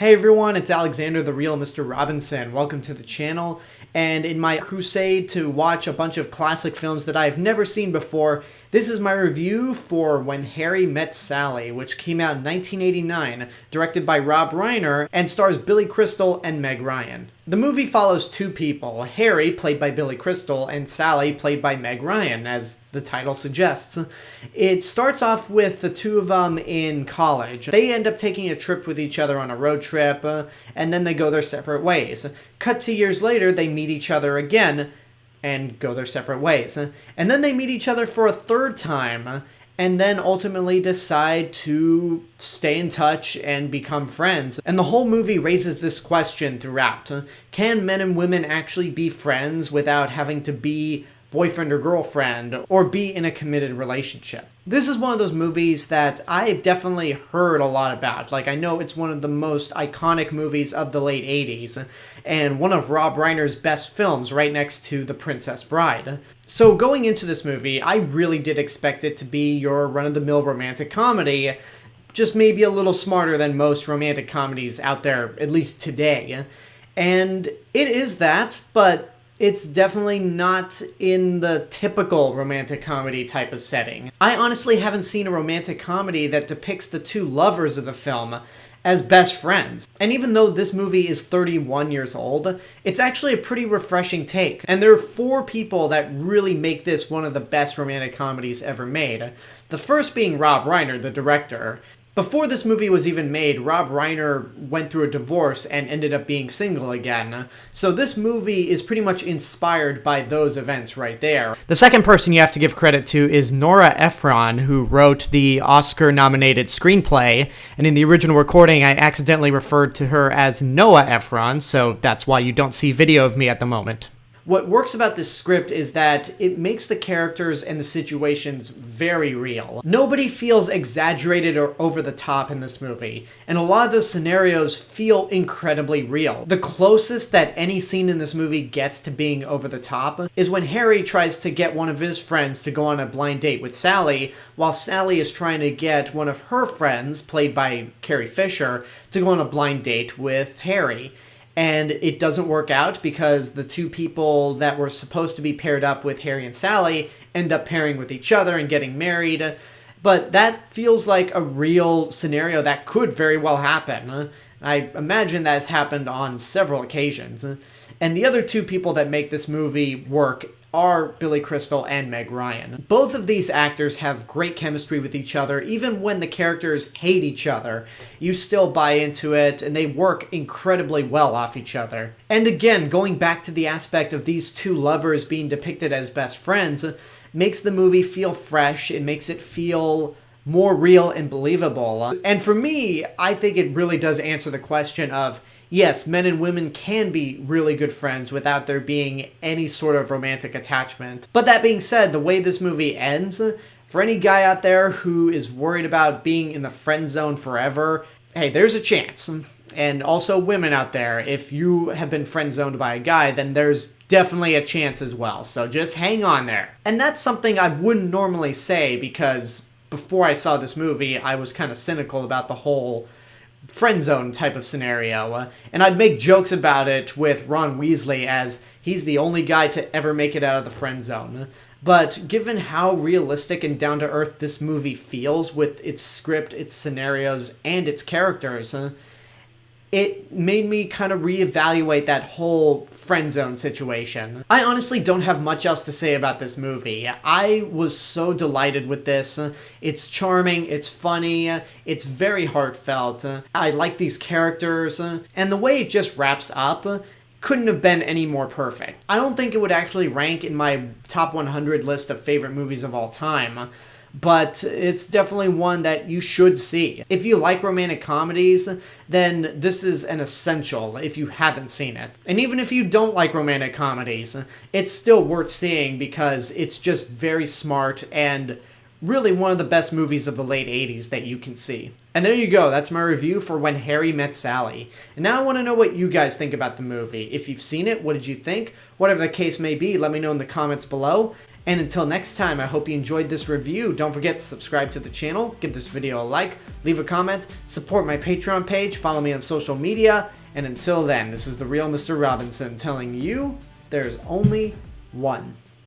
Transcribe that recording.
Hey everyone, it's Alexander, the real Mr. Robinson. Welcome to the channel, and in my crusade to watch a bunch of classic films that I've never seen before, this is my review for When Harry Met Sally, which came out in 1989, directed by Rob Reiner, and stars Billy Crystal and Meg Ryan. The movie follows two people, Harry, played by Billy Crystal, and Sally, played by Meg Ryan, as the title suggests. It starts off with the two of them in college. They end up taking a trip with each other on a road trip, and then they go their separate ways. Cut to years later, they meet each other again, and go their separate ways. And then they meet each other for a third time, and then ultimately decide to stay in touch and become friends. And the whole movie raises this question throughout. Can men and women actually be friends without having to be boyfriend or girlfriend, or be in a committed relationship? This is one of those movies that I've definitely heard a lot about. Like, I know it's one of the most iconic movies of the late 80s, and one of Rob Reiner's best films, right next to The Princess Bride. So going into this movie, I really did expect it to be your run-of-the-mill romantic comedy, just maybe a little smarter than most romantic comedies out there, at least today. And it is that, but it's definitely not in the typical romantic comedy type of setting. I honestly haven't seen a romantic comedy that depicts the two lovers of the film as best friends. And even though this movie is 31 years old, it's actually a pretty refreshing take. And there are four people that really make this one of the best romantic comedies ever made. The first being Rob Reiner, the director. Before this movie was even made, Rob Reiner went through a divorce and ended up being single again. So this movie is pretty much inspired by those events right there. The second person you have to give credit to is Nora Ephron, who wrote the Oscar-nominated screenplay. And in the original recording, I accidentally referred to her as Noah Ephron, so that's why you don't see video of me at the moment. What works about this script is that it makes the characters and the situations very real. Nobody feels exaggerated or over the top in this movie, and a lot of the scenarios feel incredibly real. The closest that any scene in this movie gets to being over the top is when Harry tries to get one of his friends to go on a blind date with Sally, while Sally is trying to get one of her friends, played by Carrie Fisher, to go on a blind date with Harry. And it doesn't work out because the two people that were supposed to be paired up with Harry and Sally end up pairing with each other and getting married. But that feels like a real scenario that could very well happen. I imagine that has happened on several occasions. And the other two people that make this movie work are Billy Crystal and Meg Ryan. Both of these actors have great chemistry with each other. Even when the characters hate each other, you still buy into it, and they work incredibly well off each other. And again, going back to the aspect of these two lovers being depicted as best friends, makes the movie feel fresh. It makes it feel more real and believable. And for me, I think it really does answer the question of, yes, men and women can be really good friends without there being any sort of romantic attachment. But that being said, the way this movie ends, for any guy out there who is worried about being in the friend zone forever, hey, there's a chance. And also women out there, if you have been friend zoned by a guy, then there's definitely a chance as well. So just hang on there. And that's something I wouldn't normally say, because before I saw this movie, I was kind of cynical about the whole friend zone type of scenario, and I'd make jokes about it with Ron Weasley as he's the only guy to ever make it out of the friend zone. But given how realistic and down-to-earth this movie feels with its script, its scenarios, and its characters, it made me kind of reevaluate that whole friend zone situation. I honestly don't have much else to say about this movie. I was so delighted with this. It's charming, it's funny, it's very heartfelt. I like these characters, and the way it just wraps up couldn't have been any more perfect. I don't think it would actually rank in my top 100 list of favorite movies of all time, but it's definitely one that you should see. If you like romantic comedies, then this is an essential if you haven't seen it. And even if you don't like romantic comedies, it's still worth seeing because it's just very smart and really one of the best movies of the late 80s that you can see. And there you go, that's my review for When Harry Met Sally. And now I want to know what you guys think about the movie. If you've seen it, what did you think? Whatever the case may be, let me know in the comments below. And until next time, I hope you enjoyed this review. Don't forget to subscribe to the channel, give this video a like, leave a comment, support my Patreon page, follow me on social media, and until then, this is the real Mr. Robinson telling you there's only one.